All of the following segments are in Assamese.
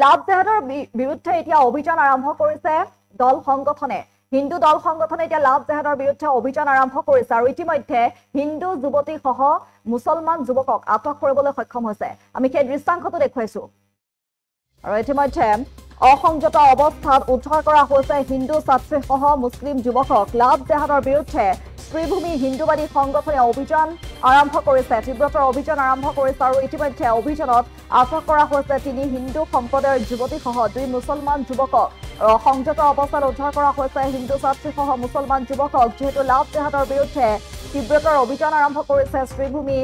লাভ জেহাদৰ বিৰুদ্ধে এতিয়া অভিযান আৰম্ভ কৰিছে দল সংগঠনে হিন্দু দল সংগঠনে এতিয়া লাভ জেহাদৰ বিৰুদ্ধে অভিযান আৰম্ভ কৰিছে আৰু ইতিমধ্যে হিন্দু যুৱতী সহ মুছলমান যুৱকক আটক কৰিবলৈ সক্ষম হৈছে আমি সেই দৃশ্যাংশটো দেখুৱাইছো আৰু ইতিমধ্যে অসংযত অৱস্থাত উদ্ধাৰ কৰা হৈছে হিন্দু ছাত্ৰী সহ মুছলিম যুৱকক লাভ জেহাদৰ বিৰুদ্ধে শ্ৰীভূমি হিন্দুবাদী সংগঠনে অভিযান আৰম্ভ কৰিছে তীব্ৰতৰ অভিযান আৰম্ভ কৰিছে আৰু ইতিমধ্যে অভিযানত আটক কৰা হৈছে 3 হিন্দু সম্প্ৰদায়ৰ যুৱতী সহ 2 মুছলমান যুৱকক সংযত অৱস্থাত উদ্ধাৰ কৰা হৈছে হিন্দু ছাত্ৰী সহ মুছলমান যুৱকক যেহেতু লাভ জেহাদৰ বিৰুদ্ধে তীব্ৰতৰ অভিযান আৰম্ভ কৰিছে শ্ৰীভূমি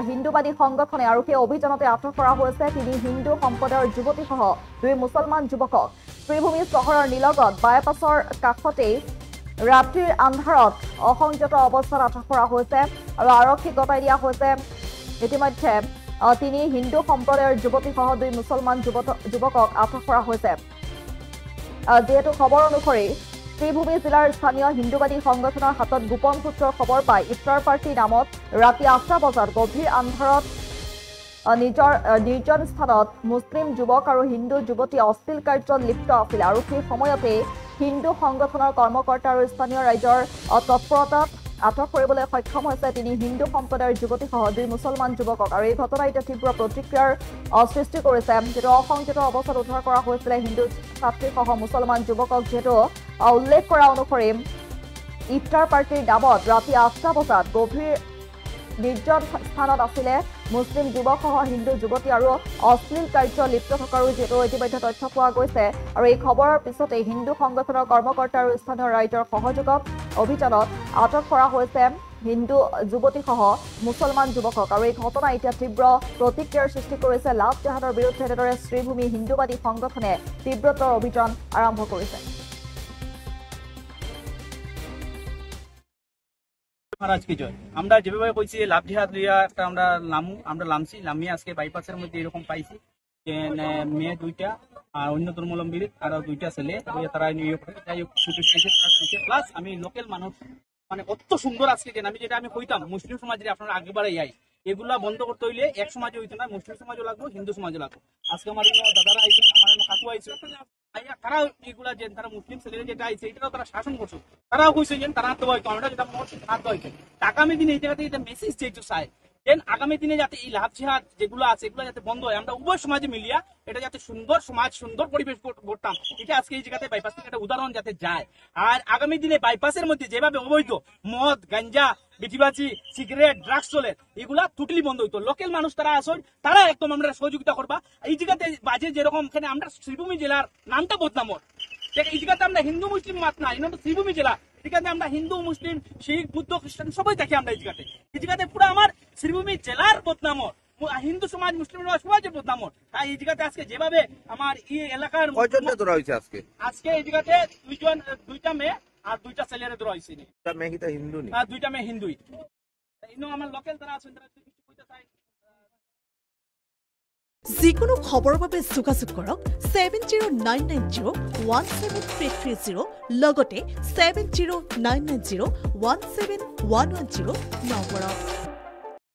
হিন্দুবাদী সংগঠনে আৰু সেই অভিযানতে আটক কৰা হৈছে 3 হিন্দু সম্প্ৰদায়ৰ যুৱতী সহ 2 মুছলমান যুৱকক শ্ৰীভূমি চহৰৰ নীলগত বাইপাছৰ কাষতেই ৰাত্ৰিৰ আন্ধাৰত অসংযত অৱস্থাত আটক কৰা হৈছে আৰু আৰক্ষী গতাই দিয়া হৈছে ইতিমধ্যে 3 হিন্দু সম্প্ৰদায়ৰ যুৱতী সহ 2 মুছলমান যুৱকক আটক কৰা হৈছে যেহেতু খবৰ অনুসৰি শ্ৰীভূমি জিলাৰ স্থানীয় হিন্দুবাদী সংগঠনৰ হাতত গোপন সূত্ৰৰ খবৰ পাই ইফতাৰ পাৰ্টি নামত ৰাতি 8টা বজাত গভীৰ আন্ধাৰত নিজৰ নিৰ্জন স্থানত মুছলিম যুৱক আৰু হিন্দু যুৱতী অশ্লীল কাৰ্যত লিপ্ত আছিল আৰু সেই সময়তে হিন্দু সংগঠনৰ কৰ্মকৰ্তা আৰু স্থানীয় ৰাইজৰ তৎপৰতাত আটক কৰিবলৈ সক্ষম হৈছে 3 হিন্দু সম্প্ৰদায়ৰ যুৱতী সহ 2 মুছলমান যুৱকক আৰু এই ঘটনাই এতিয়া তীব্ৰ প্ৰতিক্ৰিয়াৰ সৃষ্টি কৰিছে যেটো অসংযত অৱস্থাত উদ্ধাৰ কৰা হৈছিল হিন্দু ছাত্ৰী সহ মুছলমান যুৱকক যেটো উল্লেখ কৰা অনুসৰি ইফতাৰ পাৰ্টিৰ নামত ৰাতি 8টা বজাত গভীৰ নিৰ্জন স্থানত আছিলে মুছলিম যুৱক সহ হিন্দু যুৱতী আৰু অশ্লীল কাৰ্য লিপ্ত থকাৰো যেটো ইতিমধ্যে তথ্য পোৱা গৈছে আৰু এই খবৰৰ পিছতে হিন্দু সংগঠনৰ কৰ্মকৰ্তা আৰু স্থানীয় ৰাইজৰ সহযোগত অভিযানত আটক কৰা হৈছে হিন্দু যুৱতী সহ মুছলমান যুৱকক আৰু এই ঘটনা এতিয়া তীব্ৰ প্ৰতিক্ৰিয়াৰ সৃষ্টি কৰিছে লাভ জেহাদৰ বিৰুদ্ধে দৰে শ্ৰীভূমি হিন্দুবাদী সংগঠনে তীব্ৰতৰ অভিযান আৰম্ভ কৰিছে महाराज की जय আমরা যেভাবে কইছি লাভ জেহাদ লিয়া একটা আমরা লামছি লামিয়ে আজকে বাইপাসের মধ্যে এরকম পাইছি যে মেয়ে দুইটা আর অন্য ধর্মাবলম্বী আর দুইটা ছেলে তারা নিয়ে যাই ছুটি পেয়েছে প্লাস আমি লোকাল মানুষ মানে অত সুন্দর আজকে যে আমি যেটা আমি কইতাম মুসলিম সমাজে আপনারা আগে বাড়াই যাই এগুলা বন্ধ করতে হইলে এক সমাজে হইতো না মুসলিম সমাজও লাগবে হিন্দু সমাজও লাগবে আজকে আমার দাদারা আইছে আমার কাকু আইছে তারা এগুলা যে তারা মুসলিম ছেলেরা যেটা আইছে এটাও তারা শাসন করছে তারাও কইছে যে তারা তো হয়তো আমরা যেটা হাত হইছে আগামী দিনে এই জায়গাতে এটা মেসেজ চাইছো চাই দেন আগামী দিনে যাতে এই লাভ জেহাদ যেগুলো আছে এগুলো যাতে বন্ধ হয় আমরা উভয় সমাজে মিলিয়া এটা যাতে সুন্দর সমাজ সুন্দর পরিবেশ করতাম এটা আজকে এই জায়গাতে বাইপাস থেকে একটা উদাহরণ যাতে যায় আর আগামী দিনে বাইপাসের মধ্যে যেভাবে অবৈধ মদ গাঞ্জা বিটিবাজি সিগারেট ড্রাগস চলে এগুলা টোটালি বন্ধ হইতো লোকাল মানুষ তারা আসল তারা একদম আমরা সহযোগিতা করবা এই জায়গাতে বাজে যেরকম এখানে আমরা শ্রীভূমি জেলার নামটা বদনামর এই জায়গাতে আমরা হিন্দু মুসলিম মাত না এটা শ্রীভূমি জেলা এখানে আমরা হিন্দু মুসলিম শিখ বুদ্ধ খ্রিস্টান সবাই দেখি আমরা এই জায়গাতে পুরো আমার শ্রীভূমি জেলার বদনামর হিন্দু সমাজ মুসলিম সমাজের বদনামর তাই এই জায়গাতে আজকে যেভাবে আমার এই এলাকার কয়জনকে ধরা হয়েছে আজকে এই জায়গাতে দুইটা মেয়ে আর দুইটা ছেলেরে ধরা হয়েছে হিন্দু দুইটা মেয়ে হিন্দুই আমার লোকাল যারা আছেন তারা কিছু কইতে চাই যিকোনো খবৰৰ বাবে যোগাযোগ কৰক 7099017330 লগতে 7099017110 নম্বৰত